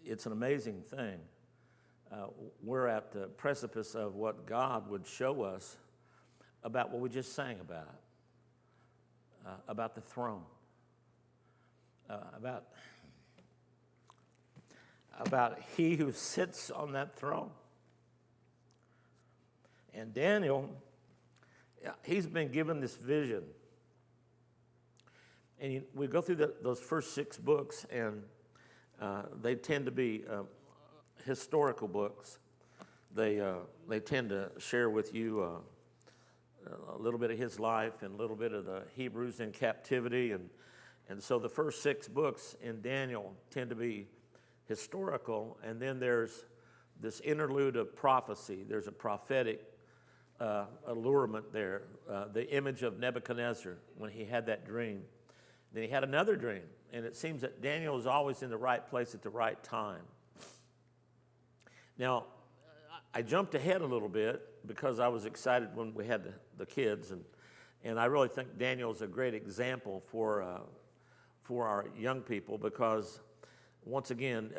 it's an amazing thing. We're at the precipice of what God would show us about what we just sang about the throne, about he who sits on that throne. And Daniel, he's been given this vision. And we go through those first 6 books, and they tend to be historical books. They tend to share with you a little bit of his life and a little bit of the Hebrews in captivity. And so the first 6 books in Daniel tend to be historical, and then there's this interlude of prophecy. There's a prophetic allurement there, the image of Nebuchadnezzar when he had that dream. Then he had another dream, and it seems that Daniel is always in the right place at the right time. Now, I jumped ahead a little bit because I was excited when we had the kids, and I really think Daniel is a great example for our young people because, once again,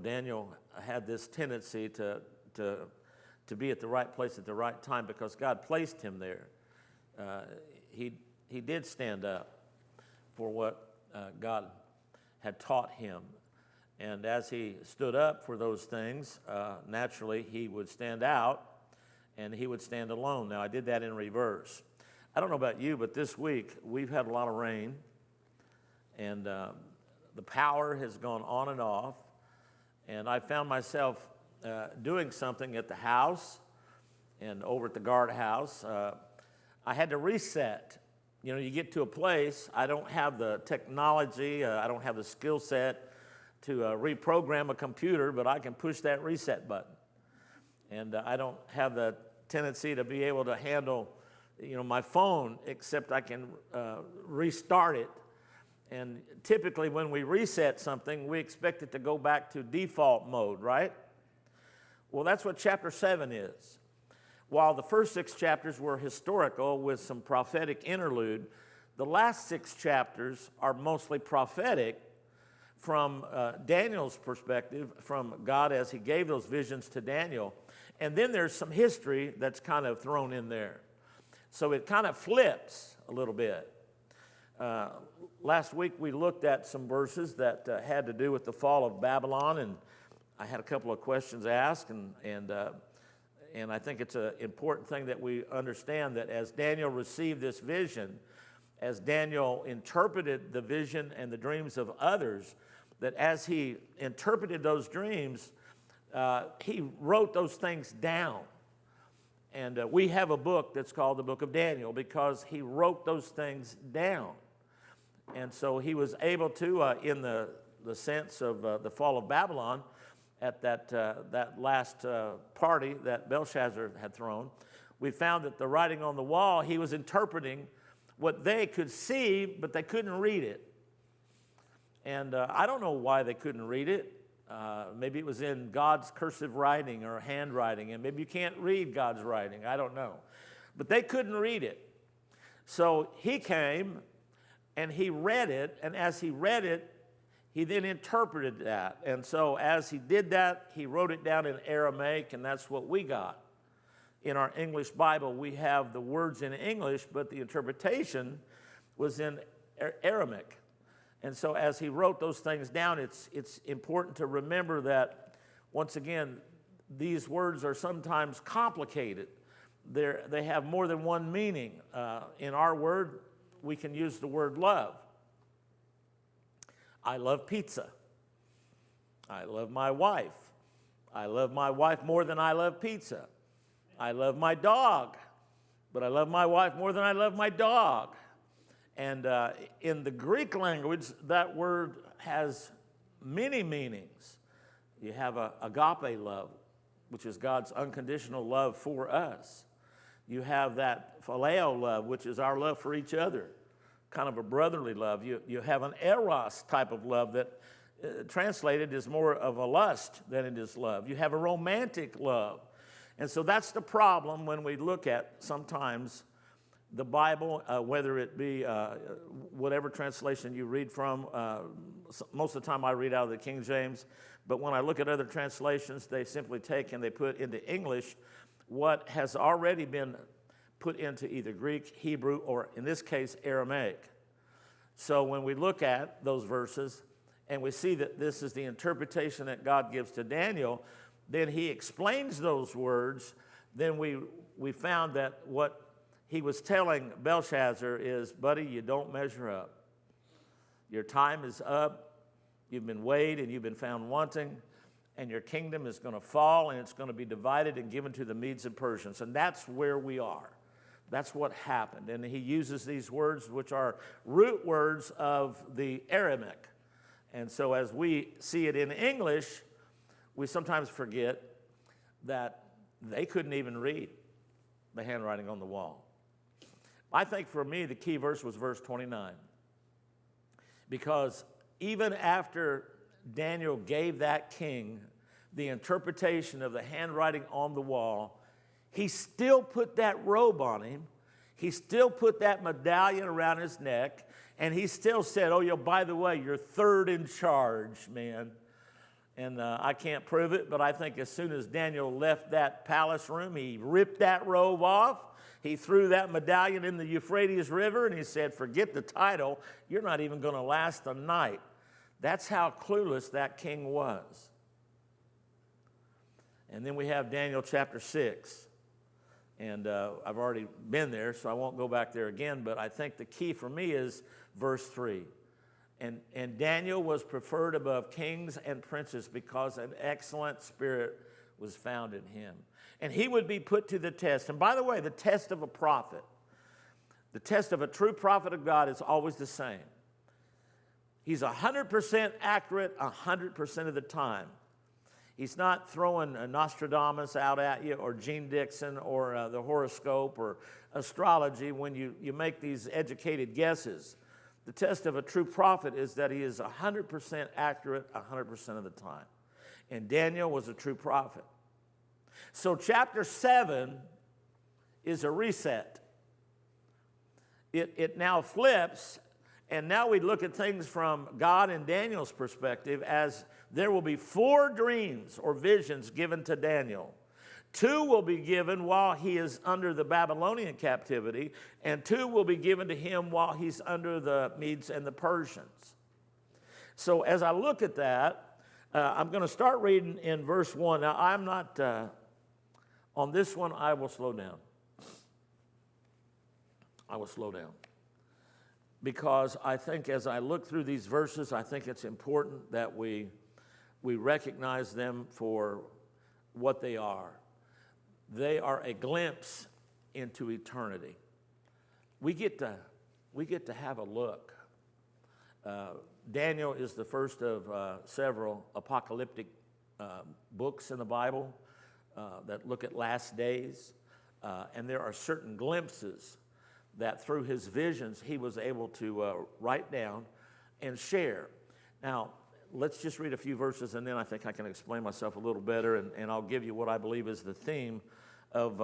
Daniel had this tendency to be at the right place at the right time because God placed him there. He did stand up for what God had taught him. And as he stood up for those things, naturally he would stand out and he would stand alone. Now, I did that in reverse. I don't know about you, but this week we've had a lot of rain, and the power has gone on and off, and I found myself doing something at the house and over at the guardhouse. I had to reset. You get to a place, I don't have the technology, I don't have the skill set to reprogram a computer, but I can push that reset button. And I don't have the tendency to be able to handle, my phone, except I can restart it. And typically when we reset something, we expect it to go back to default mode, right? Well, that's what chapter 7 is. While the first 6 chapters were historical with some prophetic interlude, the last 6 chapters are mostly prophetic from Daniel's perspective, from God as he gave those visions to Daniel. And then there's some history that's kind of thrown in there. So it kind of flips a little bit. Last week we looked at some verses that had to do with the fall of Babylon, and I had a couple of questions asked, and I think it's an important thing that we understand that as Daniel received this vision, as Daniel interpreted the vision and the dreams of others, that as he interpreted those dreams, he wrote those things down. And we have a book that's called the Book of Daniel because he wrote those things down. And so he was able to, in the sense of the fall of Babylon, at that last party that Belshazzar had thrown, we found that the writing on the wall, he was interpreting what they could see, but they couldn't read it. And I don't know why they couldn't read it. Maybe it was in God's cursive writing or handwriting, and maybe you can't read God's writing. I don't know. But they couldn't read it. So he came, and he read it, and as he read it, he then interpreted that. And so as he did that, he wrote it down in Aramaic, and that's what we got. In our English Bible, we have the words in English, but the interpretation was in Aramaic. And so as he wrote those things down, it's important to remember that, once again, these words are sometimes complicated. They have more than one meaning. In our word, we can use the word love. I love pizza. I love my wife. I love my wife more than I love pizza. I love my dog, but I love my wife more than I love my dog. And in the Greek language, that word has many meanings. You have agape love, which is God's unconditional love for us. You have that phileo love, which is our love for each other, kind of a brotherly love. You have an eros type of love that translated is more of a lust than it is love. You have a romantic love. And so that's the problem when we look at sometimes the Bible, whether it be whatever translation you read from. Most of the time I read out of the King James, but when I look at other translations, they simply take and they put into English what has already been put into either Greek, Hebrew, or in this case, Aramaic. So when we look at those verses and we see that this is the interpretation that God gives to Daniel, then he explains those words. Then we found that what he was telling Belshazzar is, buddy, you don't measure up. Your time is up. You've been weighed and you've been found wanting, and your kingdom is going to fall, and it's going to be divided and given to the Medes and Persians. And that's where we are. That's what happened. And he uses these words, which are root words of the Aramaic. And so as we see it in English, we sometimes forget that they couldn't even read the handwriting on the wall. I think for me, the key verse was verse 29. Because even after Daniel gave that king the interpretation of the handwriting on the wall, he still put that robe on him. He still put that medallion around his neck. And he still said, oh, by the way, you're third in charge, man. And I can't prove it, but I think as soon as Daniel left that palace room, he ripped that robe off. He threw that medallion in the Euphrates River, and he said, forget the title. You're not even going to last a night. That's how clueless that king was. And then we have Daniel chapter 6. And I've already been there, so I won't go back there again. But I think the key for me is verse 3. And Daniel was preferred above kings and princes because an excellent spirit was found in him. And he would be put to the test. And by the way, the test of a prophet, the test of a true prophet of God is always the same. He's 100% accurate 100% of the time. He's not throwing a Nostradamus out at you or Gene Dixon or the horoscope or astrology when you make these educated guesses. The test of a true prophet is that he is 100% accurate 100% of the time. And Daniel was a true prophet. So chapter 7 is a reset. It now flips, and now we look at things from God and Daniel's perspective, as there will be 4 dreams or visions given to Daniel. 2 will be given while he is under the Babylonian captivity, and 2 will be given to him while he's under the Medes and the Persians. So as I look at that, I'm going to start reading in verse 1. Now, I'm not, on this one, I will slow down. I will slow down. Because I think as I look through these verses, I think it's important that we recognize them for what they are. They are a glimpse into eternity. We get to have a look. Daniel is the first of several apocalyptic books in the Bible that look at last days. And there are certain glimpses that through his visions he was able to write down and share. Now, let's just read a few verses, and then I think I can explain myself a little better, and I'll give you what I believe is the theme of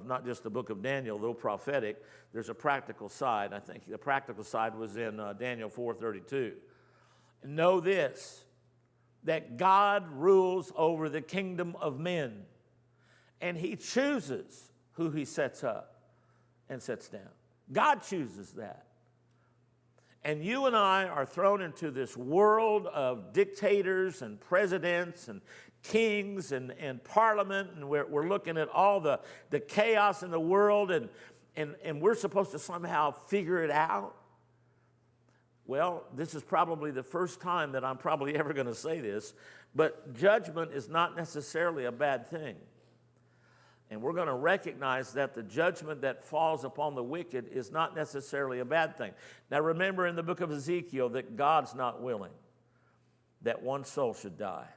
not just the book of Daniel, though prophetic. There's a practical side. I think the practical side was in Daniel 4:32. Know this, that God rules over the kingdom of men, and he chooses who he sets up and sets down. God chooses that. And you and I are thrown into this world of dictators and presidents and kings and parliament, and we're looking at all the chaos in the world, and we're supposed to somehow figure it out. Well, this is probably the first time that I'm probably ever going to say this, but judgment is not necessarily a bad thing. And we're going to recognize that the judgment that falls upon the wicked is not necessarily a bad thing. Now remember in the book of Ezekiel that God's not willing that one soul should die.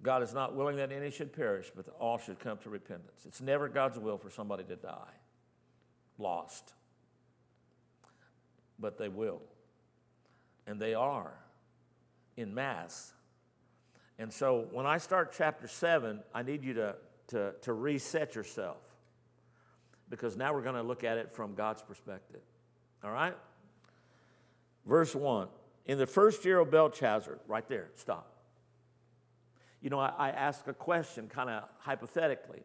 God is not willing that any should perish, but that all should come to repentance. It's never God's will for somebody to die, lost. But they will. And they are in mass. And so when I start chapter 7, I need you to reset yourself. because now we're going to look at it from God's perspective. All right? Verse 1. In the first year of Belshazzar, right there, stop. You know, I asked a question kind of hypothetically.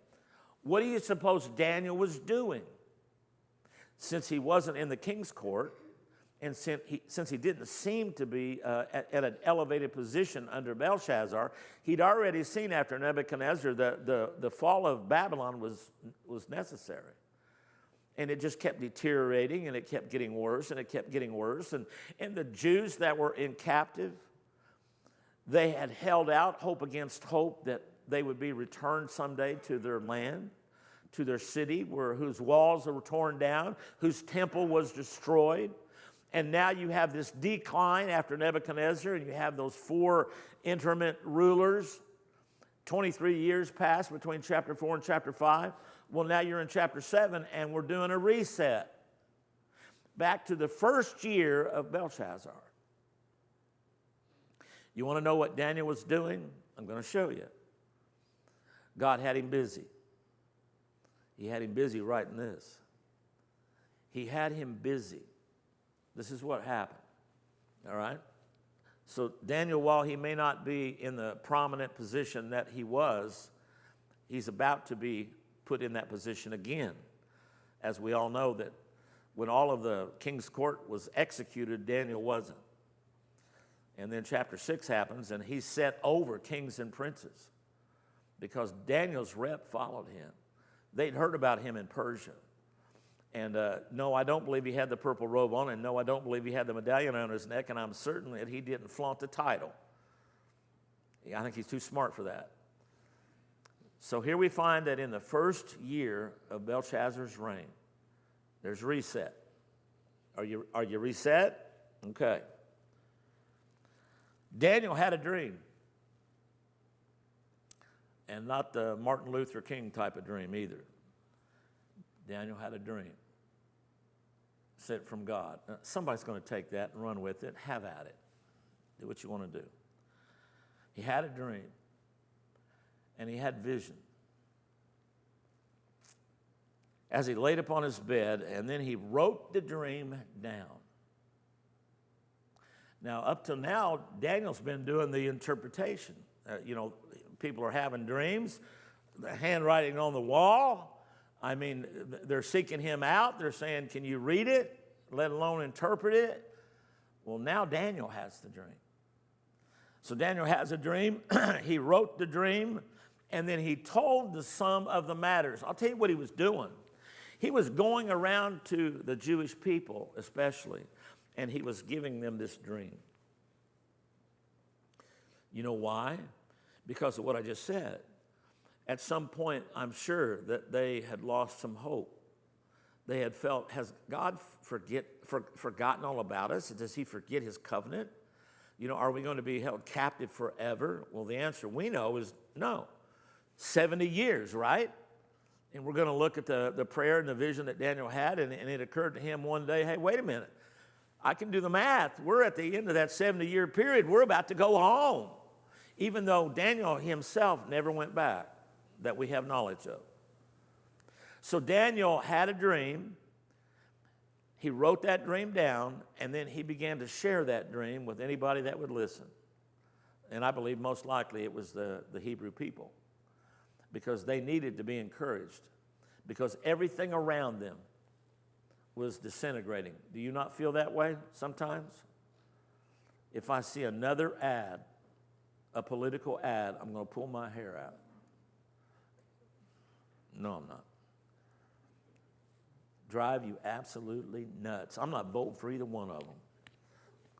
What do you suppose Daniel was doing? Since he wasn't in the king's court, and since he didn't seem to be at an elevated position under Belshazzar, he'd already seen after Nebuchadnezzar the fall of Babylon was necessary. And it just kept deteriorating, and it kept getting worse, and it kept getting worse. And the Jews that were in captive, they had held out hope against hope that they would be returned someday to their land, to their city, whose walls were torn down, whose temple was destroyed. And now you have this decline after Nebuchadnezzar, and you have those 4 intermittent rulers. 23 years passed between chapter 4 and chapter 5. Well, now you're in chapter 7, and we're doing a reset. Back to the first year of Belshazzar. You want to know what Daniel was doing? I'm going to show you. God had him busy. He had him busy writing this. He had him busy. This is what happened. All right? So Daniel, while he may not be in the prominent position that he was, he's about to be put in that position again. As we all know that when all of the king's court was executed, Daniel wasn't. And then chapter 6 happens, and he's set over kings and princes because Daniel's rep followed him. They'd heard about him in Persia. And no, I don't believe he had the purple robe on, and no, I don't believe he had the medallion on his neck, and I'm certain that he didn't flaunt the title. I think he's too smart for that. So here we find that in the first year of Belshazzar's reign, there's reset. Are you reset? Okay. Daniel had a dream. And not the Martin Luther King type of dream either. Daniel had a dream sent from God. Now, somebody's going to take that and run with it. Have at it. Do what you want to do. He had a dream. And he had vision. As he laid upon his bed, and then he wrote the dream down. Now, up till now, Daniel's been doing the interpretation. People are having dreams, the handwriting on the wall. I mean, they're seeking him out. They're saying, can you read it, let alone interpret it? Well, now Daniel has the dream. So Daniel has a dream. He wrote the dream, and then he told the sum of the matters. I'll tell you what he was doing. He was going around to the Jewish people especially, and he was giving them this dream. You know why? Because of what I just said. At some point, I'm sure that they had lost some hope. They had felt, has God forgotten all about us? Does he forget his covenant? Are we going to be held captive forever? Well, the answer we know is no. 70 years, right? And we're going to look at the prayer and the vision that Daniel had, and it occurred to him one day, hey, wait a minute. I can do the math. We're at the end of that 70-year period. We're about to go home. Even though Daniel himself never went back, that we have knowledge of. So Daniel had a dream. He wrote that dream down, and then he began to share that dream with anybody that would listen. And I believe most likely it was the Hebrew people, because they needed to be encouraged, because everything around them was disintegrating. Do you not feel that way sometimes? If I see another ad, a political ad, I'm going to pull my hair out. No, I'm not. Drive you absolutely nuts. I'm not voting for either one of them.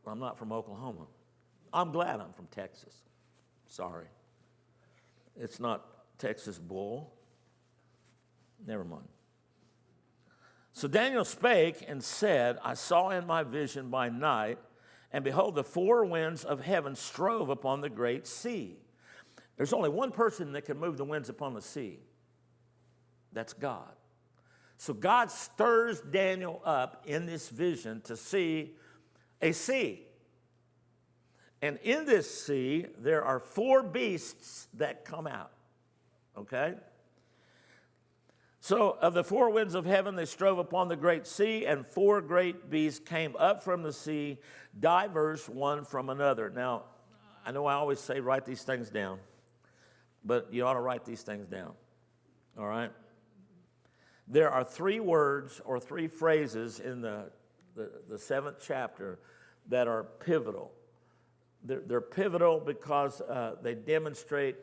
I'm not from Oklahoma. I'm glad I'm from Texas. Sorry. It's not Texas bull. Never mind. So Daniel spake and said, I saw in my vision by night, and behold, the 4 winds of heaven strove upon the great sea. There's only one person that can move the winds upon the sea. That's God. So God stirs Daniel up in this vision to see a sea. And in this sea, there are 4 beasts that come out. Okay? So of the four winds of heaven they strove upon the great sea, and four great beasts came up from the sea, diverse one from another. Now, I know I always say write these things down, but you ought to write these things down, all right? There are three words or three phrases in the seventh chapter that are pivotal. They're pivotal because they demonstrate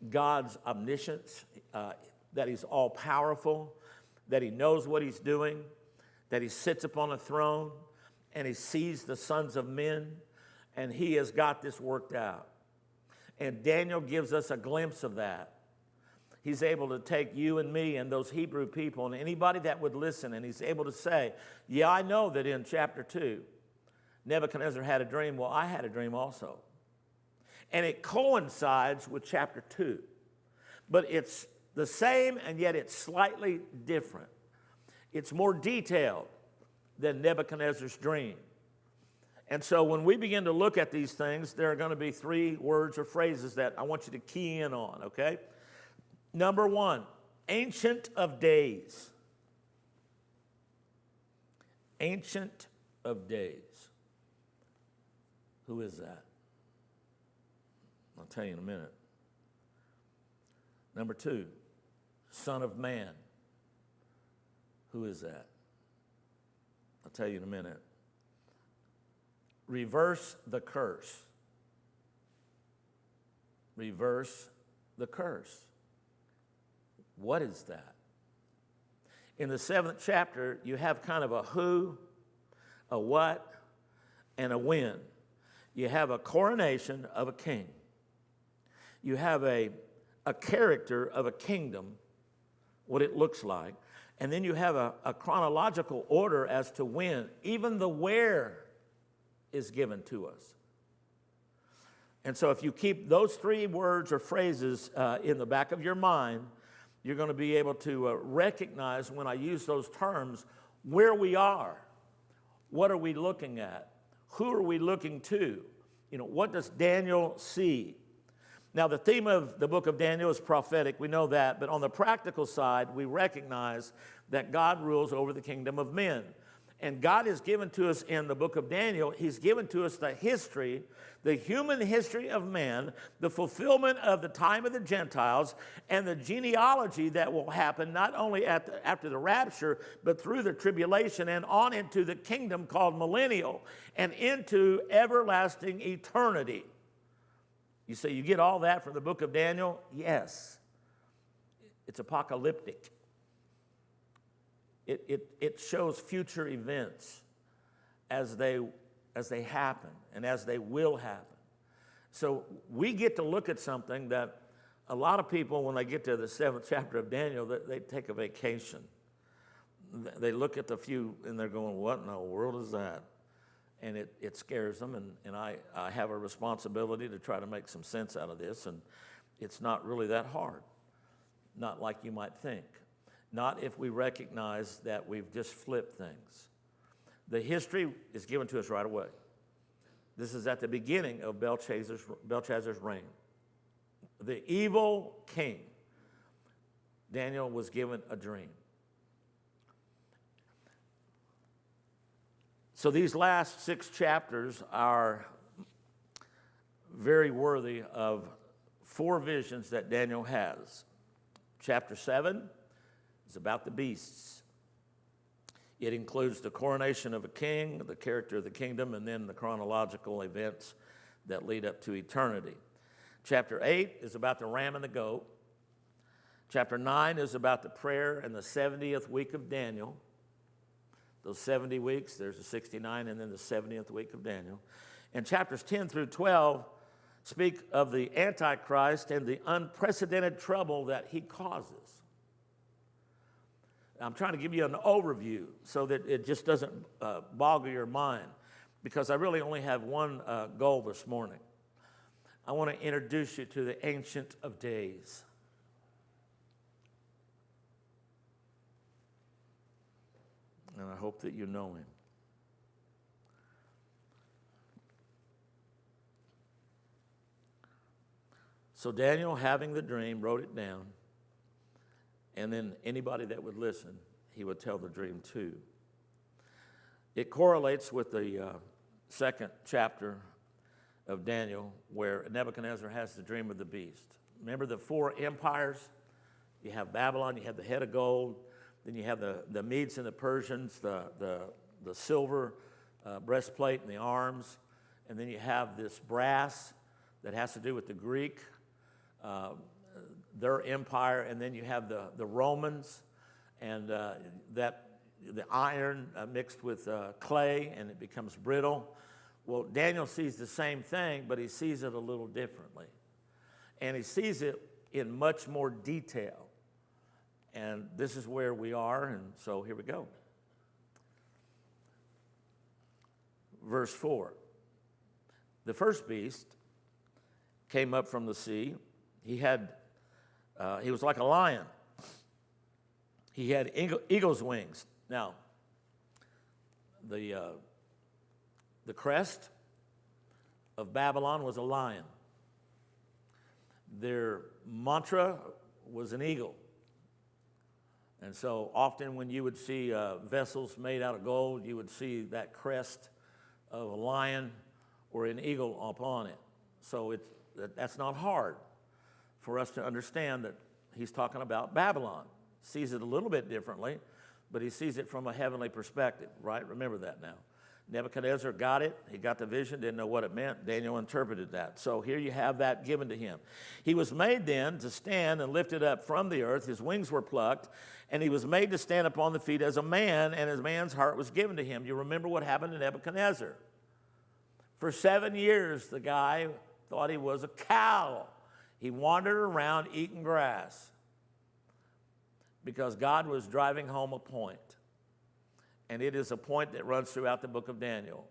God's omniscience, that he's all-powerful, that he knows what he's doing, that he sits upon a throne, and he sees the sons of men, and he has got this worked out. And Daniel gives us a glimpse of that. He's able to take you and me and those Hebrew people and anybody that would listen, and he's able to say, yeah, I know that in chapter 2, Nebuchadnezzar had a dream. Well, I had a dream also. And it coincides with chapter 2. But it's the same, and yet it's slightly different. It's more detailed than Nebuchadnezzar's dream. And so when we begin to look at these things, there are going to be three words or phrases that I want you to key in on, okay? Number one, Ancient of Days. Ancient of Days. Who is that? I'll tell you in a minute. Number two, Son of Man. Who is that? I'll tell you in a minute. Reverse the curse. Reverse the curse. What is that? In the seventh chapter, you have kind of a who, a what, and a when. You have a coronation of a king. You have a character of a kingdom, what it looks like. And then you have a chronological order as to when. Even the where is given to us. And so if you keep those three words or phrases in the back of your mind, you're going to be able to recognize when I use those terms where we are. What are we looking at? Who are we looking to? You know, what does Daniel see? Now, the theme of the book of Daniel is prophetic. We know that. But on the practical side, we recognize that God rules over the kingdom of men. And God has given to us in the book of Daniel, he's given to us the history, the human history of man, the fulfillment of the time of the Gentiles, and the genealogy that will happen not only after the rapture, but through the tribulation and on into the kingdom called millennial and into everlasting eternity. You say, you get all that from the book of Daniel? Yes. It's apocalyptic. It shows future events as they happen and as they will happen. So we get to look at something that a lot of people, when they get to the seventh chapter of Daniel, they take a vacation. They look at the few and they're going, what in the world is that? And it scares them, and I have a responsibility to try to make some sense out of this, and it's not really that hard, not like you might think. Not if we recognize that we've just flipped things. The history is given to us right away. This is at the beginning of Belshazzar's reign. The evil king, Daniel was given a dream. So these last 6 chapters are very worthy of 4 visions that Daniel has. Chapter 7 is about the beasts. It includes the coronation of a king, the character of the kingdom, and then the chronological events that lead up to eternity. Chapter 8 is about the ram and the goat. Chapter 9 is about the prayer and the 70th week of Daniel. Those 70 weeks, there's the 69 and then the 70th week of Daniel. And chapters 10 through 12 speak of the Antichrist and the unprecedented trouble that he causes. I'm trying to give you an overview so that it just doesn't boggle your mind, because I really only have one goal this morning. I want to introduce you to the Ancient of Days. And I hope that you know him. So Daniel, having the dream, wrote it down. And then anybody that would listen, he would tell the dream to. It correlates with the second chapter of Daniel, where Nebuchadnezzar has the dream of the beast. Remember the four empires? You have Babylon, you have the head of gold, then you have the Medes and the Persians, the silver breastplate and the arms, and then you have this brass that has to do with the Greek, their empire, and then you have the Romans, and the iron mixed with clay, and it becomes brittle. Well, Daniel sees the same thing, but he sees it a little differently. And he sees it in much more detail. And this is where we are, and so here we go. Verse 4. The first beast came up from the sea. He was like a lion. He had eagle's wings. Now, the crest of Babylon was a lion. Their mantra was an eagle. And so often when you would see vessels made out of gold, you would see that crest of a lion or an eagle upon it. So that's not hard for us to understand that he's talking about Babylon. Sees it a little bit differently, but he sees it from a heavenly perspective, right? Remember that now. Nebuchadnezzar got it. He got the vision, didn't know what it meant. Daniel interpreted that. So here you have that given to him. He was made then to stand and lifted up from the earth. His wings were plucked, and he was made to stand upon the feet as a man, and his man's heart was given to him. You remember what happened to Nebuchadnezzar. For 7 years, the guy thought he was a cow. He wandered around eating grass because God was driving home a point. And it is a point that runs throughout the book of Daniel.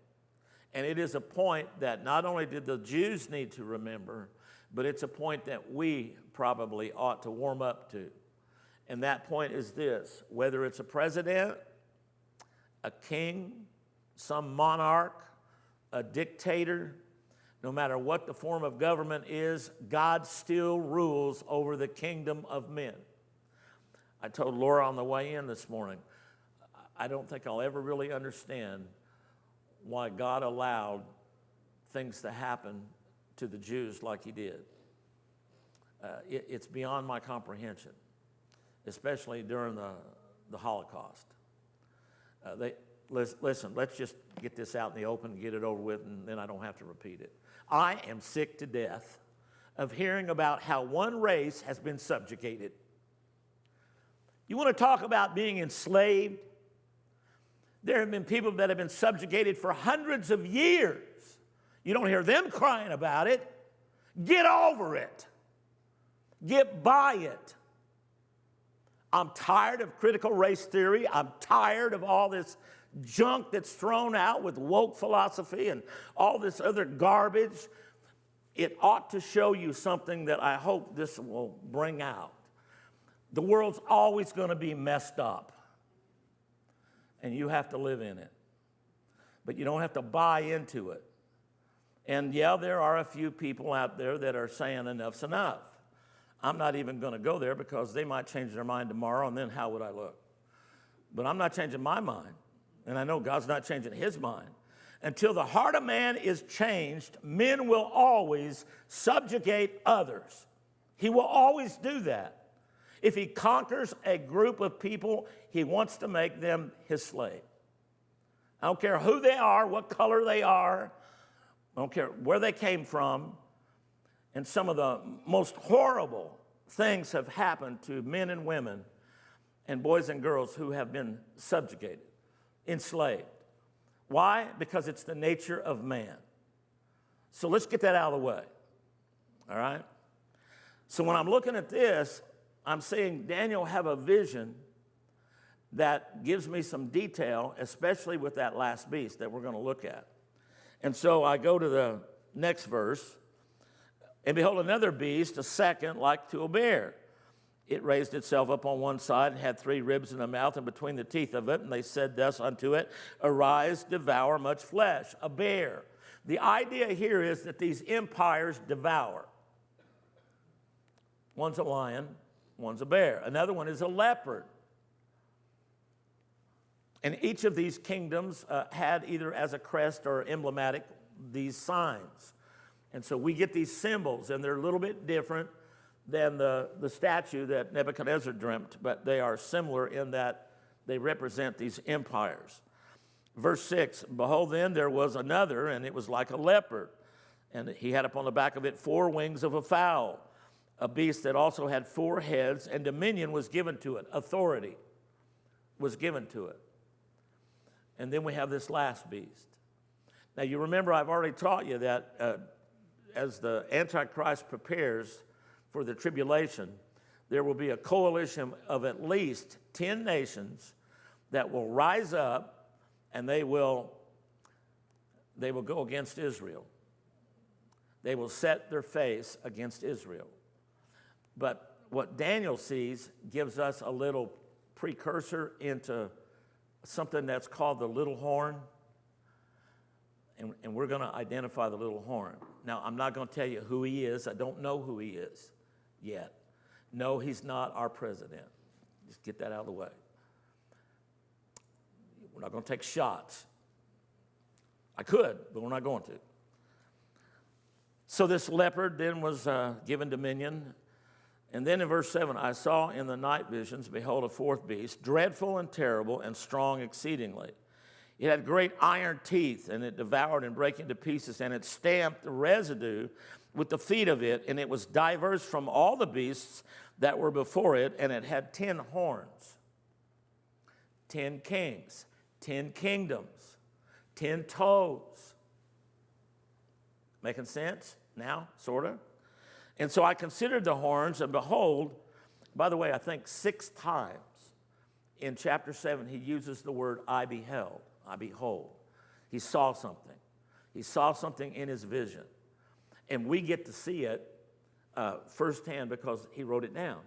And it is a point that not only did the Jews need to remember, but it's a point that we probably ought to warm up to. And that point is this: whether it's a president, a king, some monarch, a dictator, no matter what the form of government is, God still rules over the kingdom of men. I told Laura on the way in this morning, I don't think I'll ever really understand why God allowed things to happen to the Jews like he did. It's beyond my comprehension, especially during the Holocaust. Listen, let's just get this out in the open, get it over with, and then I don't have to repeat it. I am sick to death of hearing about how one race has been subjugated. You want to talk about being enslaved? There have been people that have been subjugated for hundreds of years. You don't hear them crying about it. Get over it. Get by it. I'm tired of critical race theory. I'm tired of all this junk that's thrown out with woke philosophy and all this other garbage. It ought to show you something that I hope this will bring out. The world's always going to be messed up, and you have to live in it. But you don't have to buy into it. And yeah, there are a few people out there that are saying enough's enough. I'm not even going to go there because they might change their mind tomorrow, and then how would I look? But I'm not changing my mind, and I know God's not changing his mind. Until the heart of man is changed, men will always subjugate others. He will always do that. If he conquers a group of people, he wants to make them his slave. I don't care who they are, what color they are. I don't care where they came from. And some of the most horrible things have happened to men and women and boys and girls who have been subjugated, enslaved. Why? Because it's the nature of man. So let's get that out of the way. All right? So when I'm looking at this, I'm seeing Daniel have a vision that gives me some detail, especially with that last beast that we're going to look at. And so I go to the next verse. And behold, another beast, a second, like to a bear. It raised itself up on one side and had 3 ribs in the mouth and between the teeth of it. And they said thus unto it, arise, devour much flesh. A bear. The idea here is that these empires devour. One's a lion, one's a bear. Another one is a leopard. And each of these kingdoms had either as a crest or emblematic these signs. And so we get these symbols, and they're a little bit different than the statue that Nebuchadnezzar dreamt, but they are similar in that they represent these empires. Verse 6, behold, then there was another, and it was like a leopard. And he had upon the back of it 4 wings of a fowl, a beast that also had 4 heads, and dominion was given to it. Authority was given to it. And then we have this last beast. Now, you remember I've already taught you that as the Antichrist prepares for the tribulation, there will be a coalition of at least 10 nations that will rise up, and they will go against Israel. They will set their face against Israel. But what Daniel sees gives us a little precursor into something that's called the little horn. And we're going to identify the little horn. Now, I'm not going to tell you who he is. I don't know who he is yet. No, he's not our president. Just get that out of the way. We're not going to take shots. I could, but we're not going to. So this leopard then was given dominion. And then in verse 7, I saw in the night visions, behold, a 4th beast, dreadful and terrible and strong exceedingly. It had great iron teeth, and it devoured and brake into pieces, and it stamped the residue with the feet of it, and it was diverse from all the beasts that were before it, and it had 10 horns, 10 kings, 10 kingdoms, 10 toes. Making sense now, sort of? And so I considered the horns, and behold, by the way, I think 6 times in chapter 7 he uses the word I beheld, I behold. He saw something. He saw something in his vision. And we get to see it firsthand because he wrote it down.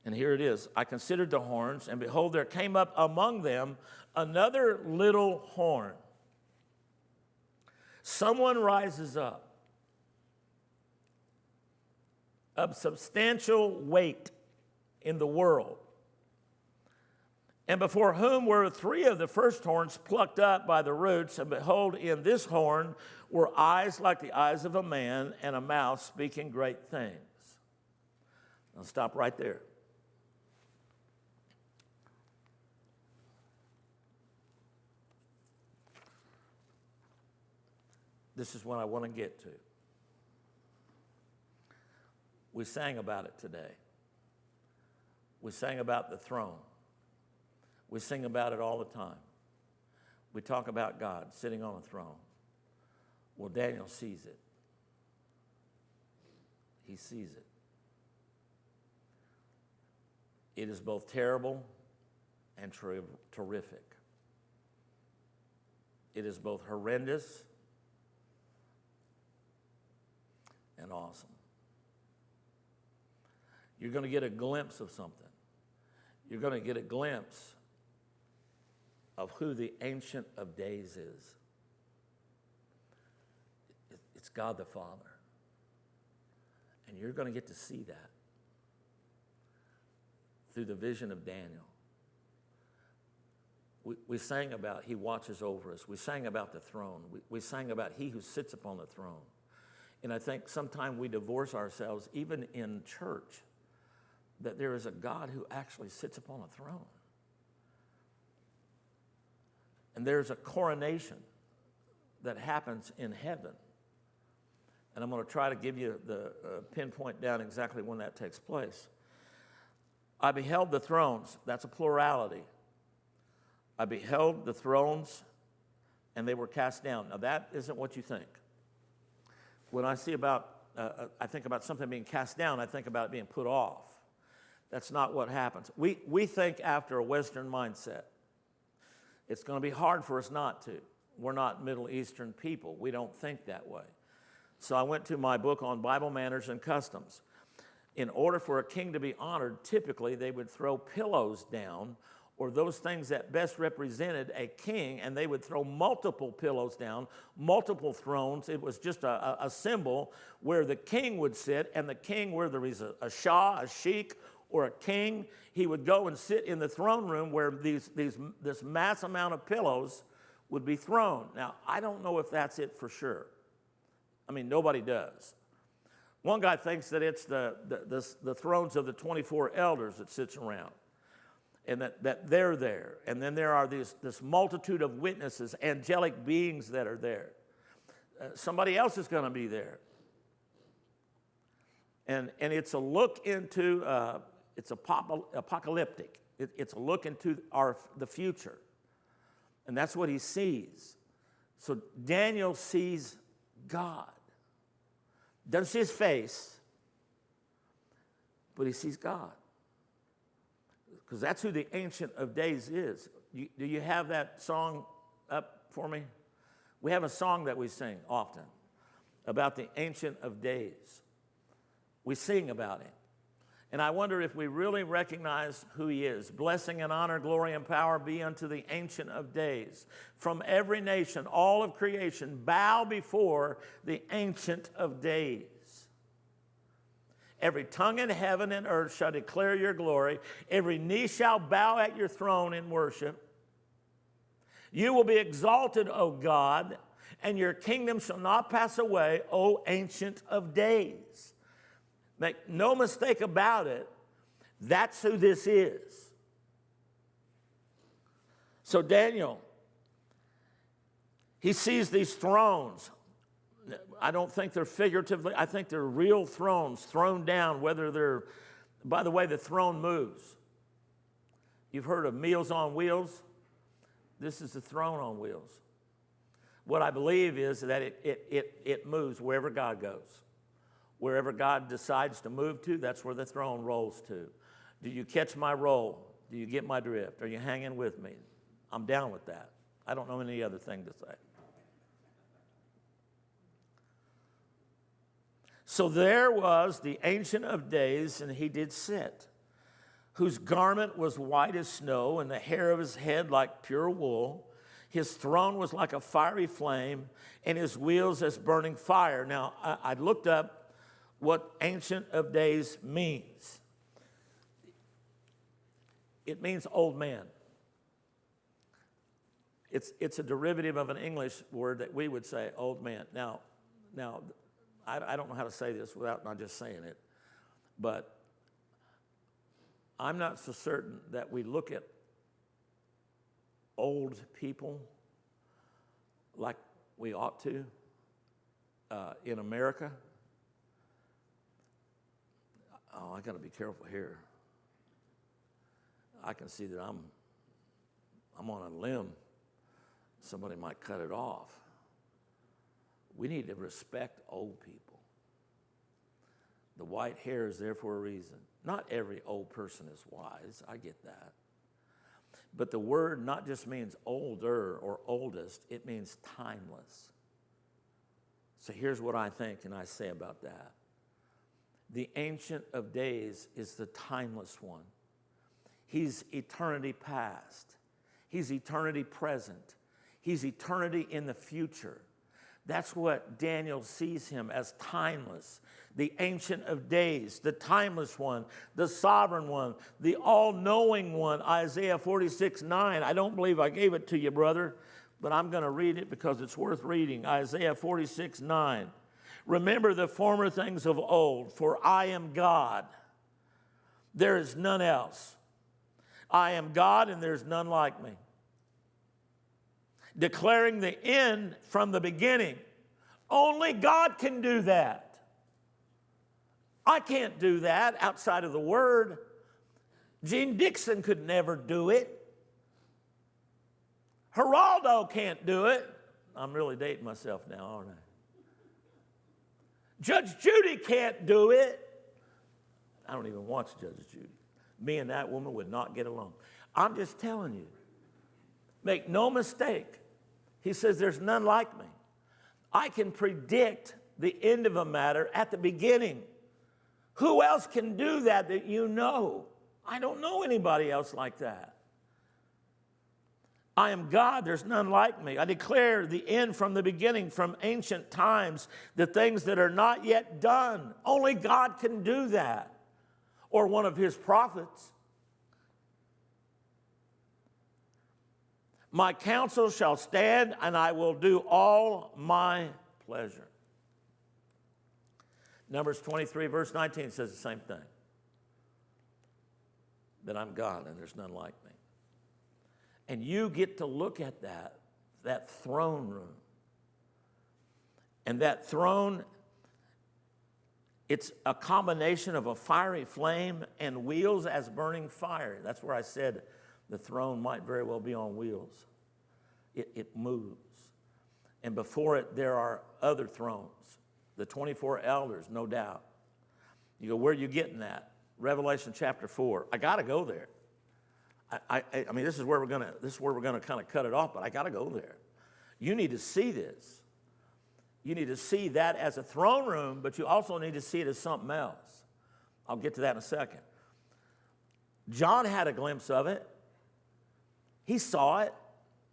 And here it is. I considered the horns, and behold, there came up among them another little horn. Someone rises up of substantial weight in the world, and before whom were 3 of the first horns plucked up by the roots, and behold, in this horn were eyes like the eyes of a man, and a mouth speaking great things. I'll stop right there. This is what I want to get to. We sang about it today. We sang about the throne. We sing about it all the time. We talk about God sitting on a throne. Well, Daniel sees it. He sees it. It is both terrible and terrific. It is both horrendous and awesome. You're going to get a glimpse of something. You're going to get a glimpse of who the Ancient of Days is. It's God the Father. And you're going to get to see that through the vision of Daniel. We sang about He watches over us. We sang about the throne. We sang about He who sits upon the throne. And I think sometimes we divorce ourselves, even in church, that there is a God who actually sits upon a throne. And there's a coronation that happens in heaven. And I'm going to try to give you the pinpoint down exactly when that takes place. I beheld the thrones. That's a plurality. I beheld the thrones, and they were cast down. Now, that isn't what you think. When I think about something being cast down, I think about it being put off. That's not what happens. We think after a Western mindset. It's going to be hard for us not to. We're not Middle Eastern people. We don't think that way. So I went to my book on Bible manners and customs. In order for a king to be honored, typically they would throw pillows down or those things that best represented a king, and they would throw multiple pillows down, multiple thrones. It was just a symbol where the king would sit, and the king, where there was a shah, a sheik, or a king, he would go and sit in the throne room where this mass amount of pillows would be thrown. Now, I don't know if that's it for sure. I mean, nobody does. One guy thinks that it's the thrones of the 24 elders that sits around, and that they're there. And then there are this multitude of witnesses, angelic beings that are there. Somebody else is going to be there. And it's a look into, it's apocalyptic. It's a look into the future. And that's what he sees. So Daniel sees God. Doesn't see his face, but he sees God. Because that's who the Ancient of Days is. Do you have that song up for me? We have a song that we sing often about the Ancient of Days. We sing about him. And I wonder if we really recognize who he is. Blessing and honor, glory and power be unto the Ancient of Days. From every nation, all of creation, bow before the Ancient of Days. Every tongue in heaven and earth shall declare your glory. Every knee shall bow at your throne in worship. You will be exalted, O God, and your kingdom shall not pass away, O Ancient of Days. Make no mistake about it, that's who this is. So Daniel, he sees these thrones. I don't think they're figuratively, I think they're real thrones thrown down, whether they're, by the way, the throne moves. You've heard of Meals on Wheels? This is the throne on wheels. What I believe is that it moves wherever God goes. Wherever God decides to move to, that's where the throne rolls to. Do you catch my roll? Do you get my drift? Are you hanging with me? I'm down with that. I don't know any other thing to say. So there was the Ancient of Days, and he did sit, whose garment was white as snow, and the hair of his head like pure wool. His throne was like a fiery flame, and his wheels as burning fire. Now, I looked up what Ancient of Days means. It means old man. It's a derivative of an English word that we would say old man. Now, I don't know how to say this without not just saying it, but I'm not so certain that we look at old people like we ought to in America. Oh, I got to be careful here. I can see that I'm on a limb. Somebody might cut it off. We need to respect old people. The white hair is there for a reason. Not every old person is wise. I get that. But the word not just means older or oldest, it means timeless. So here's what I think and I say about that. The Ancient of Days is the timeless one. He's eternity past. He's eternity present. He's eternity in the future. That's what Daniel sees him as, timeless. The Ancient of Days, the timeless one, the sovereign one, the all-knowing one. Isaiah 46:9. I don't believe I gave it to you, brother, but I'm going to read it because it's worth reading. Isaiah 46:9. Remember the former things of old, for I am God. There is none else. I am God, and there's none like me. Declaring the end from the beginning. Only God can do that. I can't do that outside of the Word. Gene Dixon could never do it. Geraldo can't do it. I'm really dating myself now, aren't I? Judge Judy can't do it. I don't even watch Judge Judy. Me and that woman would not get along. I'm just telling you. Make no mistake. He says, there's none like me. I can predict the end of a matter at the beginning. Who else can do that you know? I don't know anybody else like that. I am God, there's none like me. I declare the end from the beginning, from ancient times, the things that are not yet done. Only God can do that, or one of his prophets. My counsel shall stand, and I will do all my pleasure. Numbers 23, verse 19 says the same thing. That I'm God, and there's none like me. And you get to look at that throne room. And that throne, it's a combination of a fiery flame and wheels as burning fire. That's where I said the throne might very well be on wheels. It moves. And before it, there are other thrones. The 24 elders, no doubt. You go, where are you getting that? Revelation chapter 4. I got to go there. I mean, this is where we're gonna kind of cut it off, but I got to go there. You need to see this. You need to see that as a throne room, but you also need to see it as something else. I'll get to that in a second. John had a glimpse of it. He saw it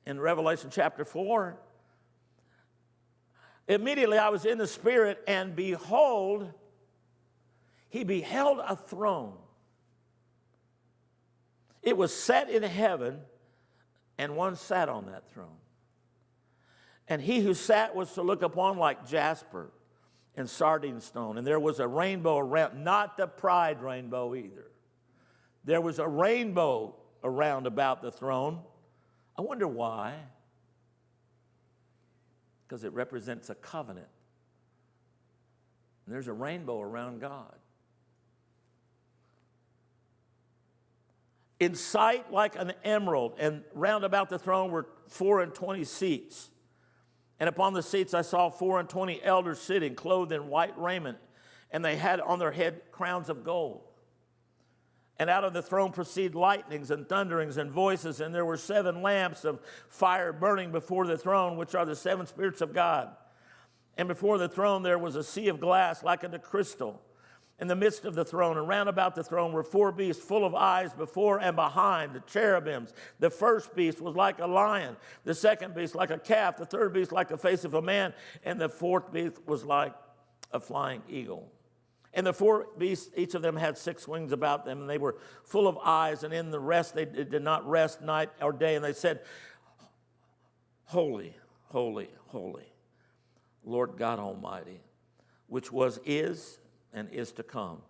in Revelation chapter 4. Immediately I was in the Spirit, and behold, he beheld a throne. It was set in heaven, and one sat on that throne. And he who sat was to look upon like jasper and sardine stone. And there was a rainbow around, not the pride rainbow either. There was a rainbow around about the throne. I wonder why. Because it represents a covenant. And there's a rainbow around God. In sight like an emerald, and round about the throne were 24 seats. And upon the seats I saw 24 elders sitting, clothed in white raiment, and they had on their head crowns of gold. And out of the throne proceed lightnings and thunderings and voices, and there were 7 lamps of fire burning before the throne, which are the 7 spirits of God. And before the throne there was a sea of glass like unto crystal. In the midst of the throne and round about the throne were 4 beasts full of eyes before and behind, the cherubims. The first beast was like a lion, the second beast like a calf, the third beast like the face of a man, and the fourth beast was like a flying eagle. And the 4 beasts, each of them had 6 wings about them, and they were full of eyes, and in the rest they did not rest night or day. And they said, Holy, holy, holy, Lord God Almighty, which was, is, and is to come.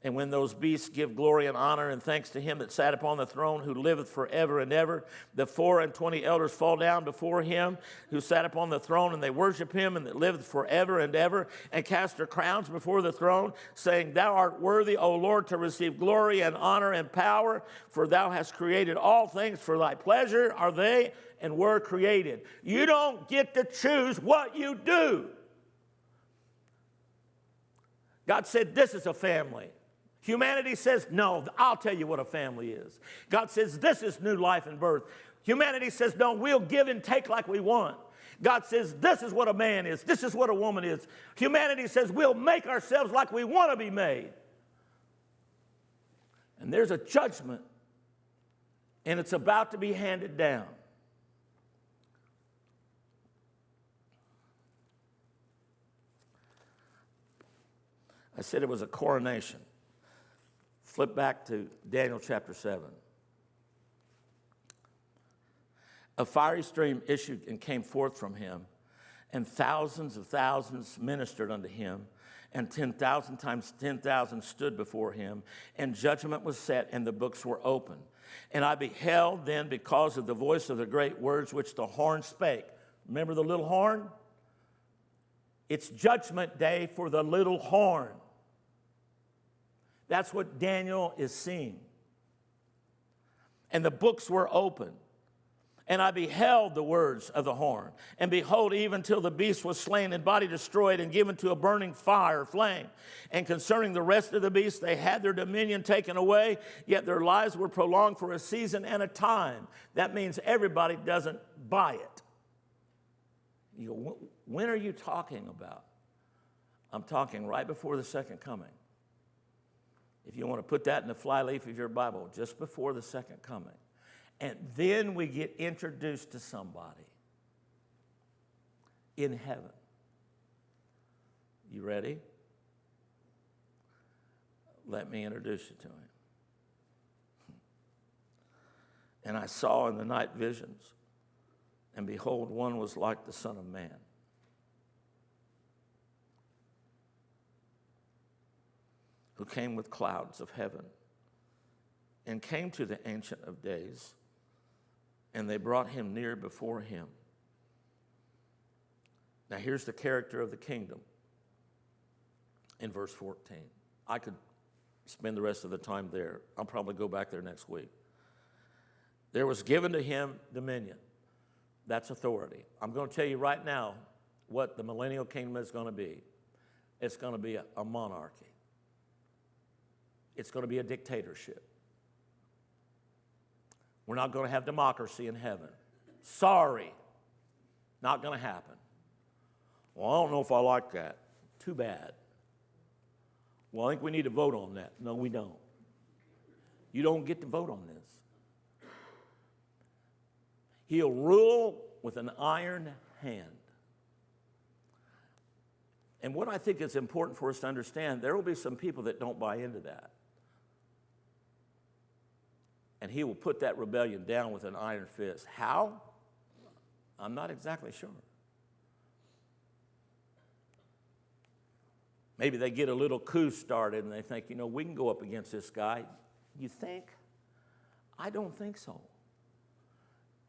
And when those beasts give glory and honor and thanks to him that sat upon the throne, who liveth forever and ever, the 24 elders fall down before him who sat upon the throne, and they worship him and that liveth forever and ever, and cast their crowns before the throne, saying, Thou art worthy, O Lord, to receive glory and honor and power, for thou hast created all things, for thy pleasure are they and were created. You don't get to choose what you do. God said, this is a family. Humanity says, no, I'll tell you what a family is. God says, this is new life and birth. Humanity says, no, we'll give and take like we want. God says, this is what a man is. This is what a woman is. Humanity says, we'll make ourselves like we want to be made. And there's a judgment, and it's about to be handed down. I said it was a coronation. Flip back to Daniel chapter 7. A fiery stream issued and came forth from him, and thousands of thousands ministered unto him, and 10,000 times 10,000 stood before him, and judgment was set, and the books were opened. And I beheld then, because of the voice of the great words which the horn spake. Remember the little horn? It's judgment day for the little horn. That's what Daniel is seeing. And the books were opened. And I beheld the words of the horn. And behold, even till the beast was slain and body destroyed and given to a burning fire, flame. And concerning the rest of the beasts, they had their dominion taken away, yet their lives were prolonged for a season and a time. That means everybody doesn't buy it. You go, when are you talking about? I'm talking right before the second coming. If you want to put that in the flyleaf of your Bible, just before the second coming. And then we get introduced to somebody in heaven. You ready? Let me introduce you to him. And I saw in the night visions, and behold, one was like the Son of Man. Who came with clouds of heaven, and came to the Ancient of Days, and they brought him near before him. Now here's the character of the kingdom in verse 14. I could spend the rest of the time there. I'll probably go back there next week. There was given to him dominion. That's authority. I'm going to tell you right now what the millennial kingdom is going to be. It's going to be a monarchy. It's going to be a dictatorship. We're not going to have democracy in heaven. Sorry. Not going to happen. Well, I don't know if I like that. Too bad. Well, I think we need to vote on that. No, we don't. You don't get to vote on this. He'll rule with an iron hand. And what I think is important for us to understand, there will be some people that don't buy into that. And he will put that rebellion down with an iron fist. How? I'm not exactly sure. Maybe they get a little coup started and they think, we can go up against this guy. You think? I don't think so.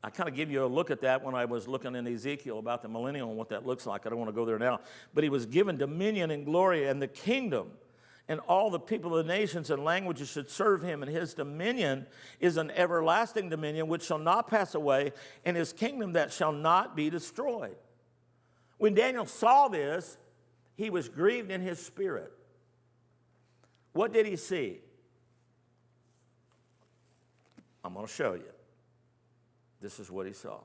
I kind of give you a look at that when I was looking in Ezekiel about the millennial and what that looks like. I don't want to go there now. But he was given dominion and glory and the kingdom, and all the people of the nations and languages should serve him. And his dominion is an everlasting dominion which shall not pass away, and his kingdom that shall not be destroyed. When Daniel saw this, he was grieved in his spirit. What did he see? I'm going to show you. This is what he saw.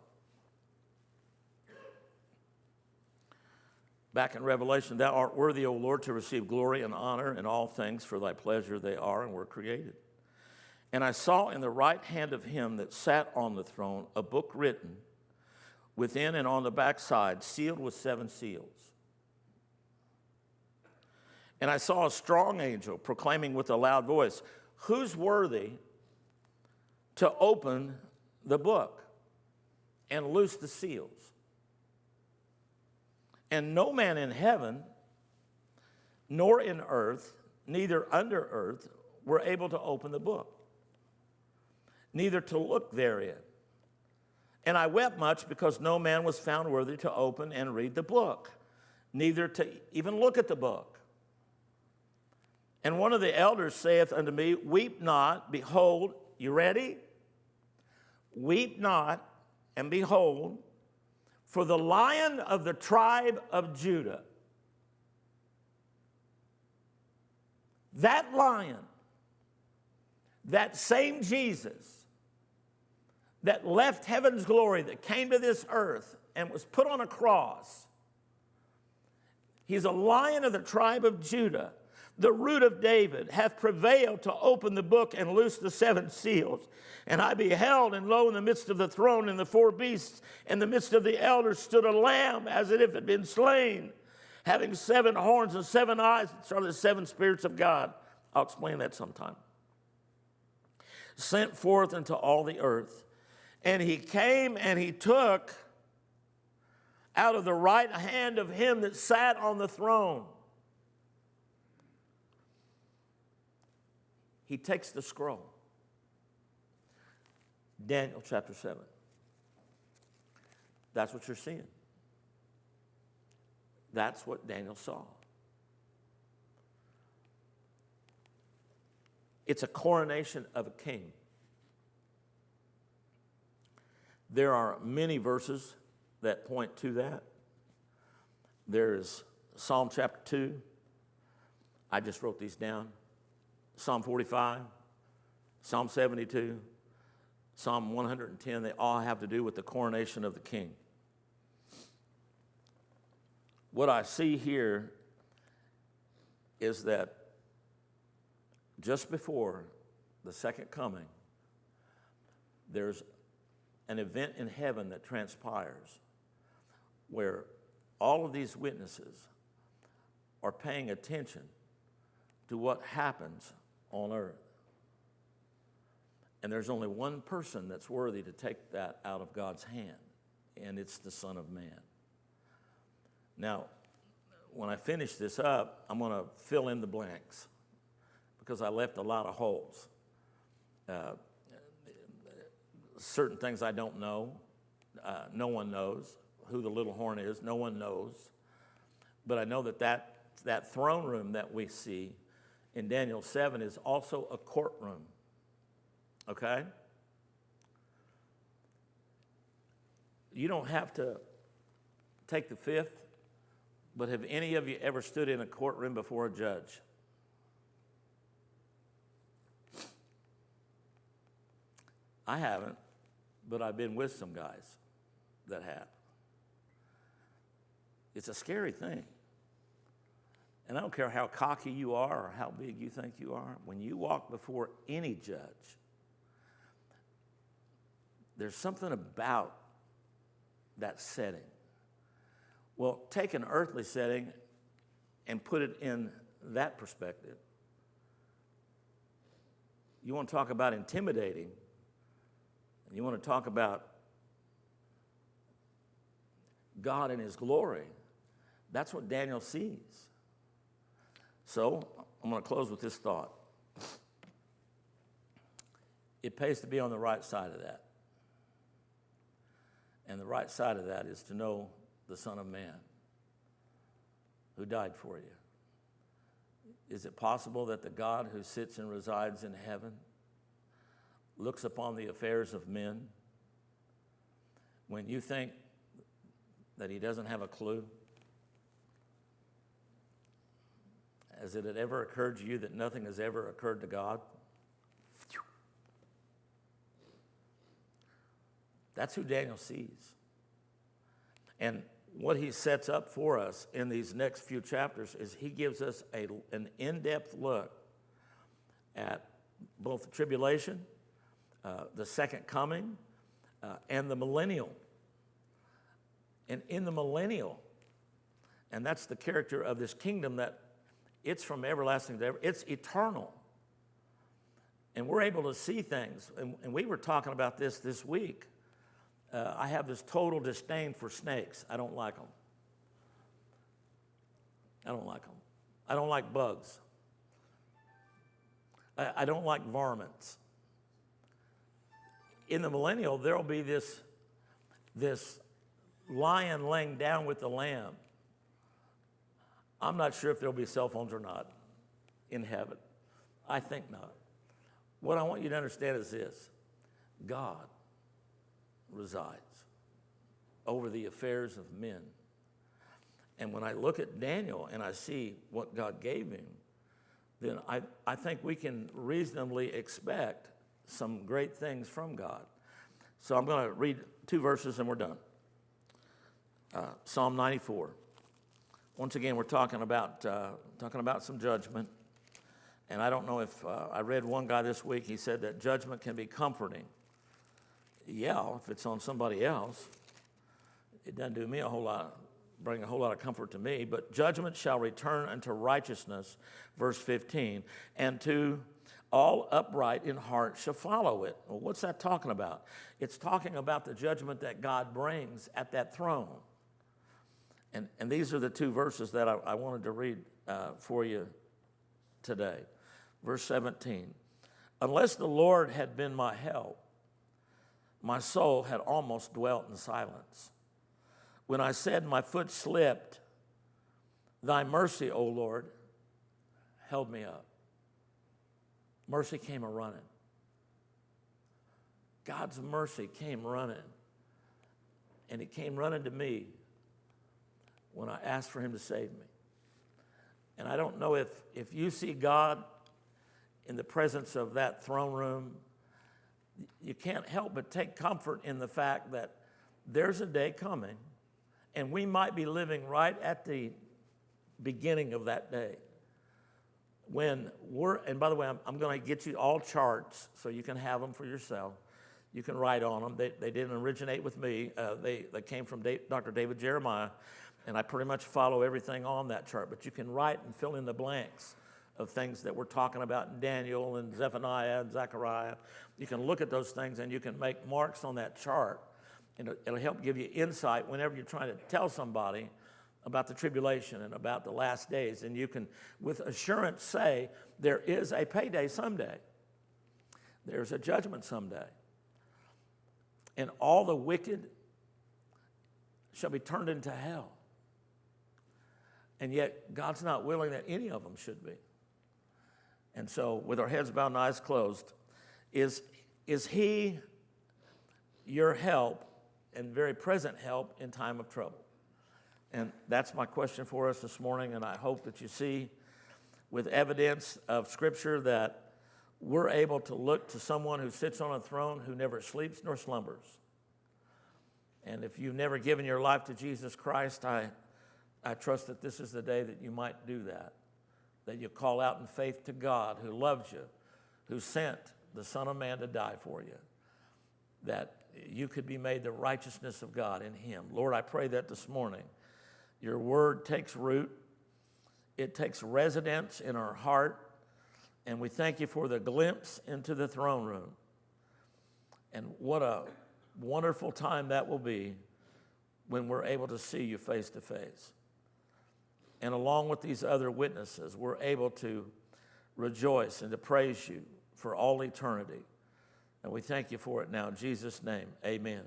Back in Revelation, thou art worthy, O Lord, to receive glory and honor and all things, for thy pleasure they are and were created. And I saw in the right hand of him that sat on the throne a book written within and on the backside, sealed with 7 seals. And I saw a strong angel proclaiming with a loud voice, who's worthy to open the book and loose the seals? And no man in heaven, nor in earth, neither under earth, were able to open the book, neither to look therein. And I wept much because no man was found worthy to open and read the book, neither to even look at the book. And one of the elders saith unto me, weep not, behold, you ready? Weep not, and behold, for the Lion of the tribe of Judah, that Lion, that same Jesus that left heaven's glory, that came to this earth and was put on a cross, he's a Lion of the tribe of Judah. The root of David hath prevailed to open the book and loose the 7 seals. And I beheld, and lo, in the midst of the throne and the 4 beasts, in the midst of the elders, stood a lamb as if it had been slain, having 7 horns and 7 eyes, which are the 7 spirits of God. I'll explain that sometime. Sent forth into all the earth. And he came and he took out of the right hand of him that sat on the throne. He takes the scroll. Daniel chapter 7. That's what you're seeing. That's what Daniel saw. It's a coronation of a king. There are many verses that point to that. There's Psalm chapter 2. I just wrote these down. Psalm 45, Psalm 72, Psalm 110, they all have to do with the coronation of the king. What I see here is that just before the second coming, there's an event in heaven that transpires where all of these witnesses are paying attention to what happens on earth. And there's only one person that's worthy to take that out of God's hand, and it's the Son of Man. Now, when I finish this up, I'm going to fill in the blanks because I left a lot of holes. Certain things I don't know. No one knows who the little horn is. No one knows. But I know that throne room that we see in Daniel 7 is also a courtroom. Okay? You don't have to take the fifth, but have any of you ever stood in a courtroom before a judge? I haven't, but I've been with some guys that have. It's a scary thing. And I don't care how cocky you are or how big you think you are, when you walk before any judge, there's something about that setting. Well, take an earthly setting and put it in that perspective. You want to talk about intimidating, and you want to talk about God in His glory. That's what Daniel sees. So, I'm going to close with this thought. It pays to be on the right side of that. And the right side of that is to know the Son of Man who died for you. Is it possible that the God who sits and resides in heaven looks upon the affairs of men when you think that He doesn't have a clue? Has it ever occurred to you that nothing has ever occurred to God? That's who Daniel sees. And what he sets up for us in these next few chapters is he gives us an in-depth look at both the tribulation, the second coming, and the millennial. And in the millennial, and that's the character of this kingdom, that it's from everlasting to ever, it's eternal. And we're able to see things. And we were talking about this week. I have this total disdain for snakes. I don't like them. I don't like them. I don't like bugs. I don't like varmints. In the millennial, there will be this lion laying down with the lamb. I'm not sure if there'll be cell phones or not in heaven. I think not. What I want you to understand is this: God resides over the affairs of men. And when I look at Daniel and I see what God gave him, then I think we can reasonably expect some great things from God. So I'm going to read 2 verses and we're done. Psalm 94. Once again, we're talking about some judgment. And I don't know if I read one guy this week, he said that judgment can be comforting. Yeah, if it's on somebody else. It doesn't do me bring a whole lot of comfort to me. But judgment shall return unto righteousness, verse 15, and to all upright in heart shall follow it. Well, what's that talking about? It's talking about the judgment that God brings at that throne. And these are the 2 verses that I wanted to read for you today. Verse 17, unless the Lord had been my help, my soul had almost dwelt in silence. When I said my foot slipped, thy mercy, O Lord, held me up. Mercy came a-running. God's mercy came running. And it came running to me when I asked for him to save me. And I don't know if you see God in the presence of that throne room, you can't help but take comfort in the fact that there's a day coming, and we might be living right at the beginning of that day. And by the way, I'm going to get you all charts so you can have them for yourself. You can write on them. They didn't originate with me. They came from Dr. David Jeremiah, and I pretty much follow everything on that chart. But you can write and fill in the blanks of things that we're talking about in Daniel and Zephaniah and Zechariah. You can look at those things and you can make marks on that chart. And it'll help give you insight whenever you're trying to tell somebody about the tribulation and about the last days. And you can, with assurance, say, there is a payday someday. There's a judgment someday. And all the wicked shall be turned into hell. And yet, God's not willing that any of them should be. And so, with our heads bowed and eyes closed, is He your help and very present help in time of trouble? And that's my question for us this morning, and I hope that you see with evidence of Scripture that we're able to look to someone who sits on a throne who never sleeps nor slumbers. And if you've never given your life to Jesus Christ, I trust that this is the day that you might do that you call out in faith to God who loves you, who sent the Son of Man to die for you, that you could be made the righteousness of God in Him. Lord, I pray that this morning your word takes root, it takes residence in our heart, and we thank you for the glimpse into the throne room. And what a wonderful time that will be when we're able to see you face to face. And along with these other witnesses, we're able to rejoice and to praise you for all eternity. And we thank you for it now. In Jesus' name, amen.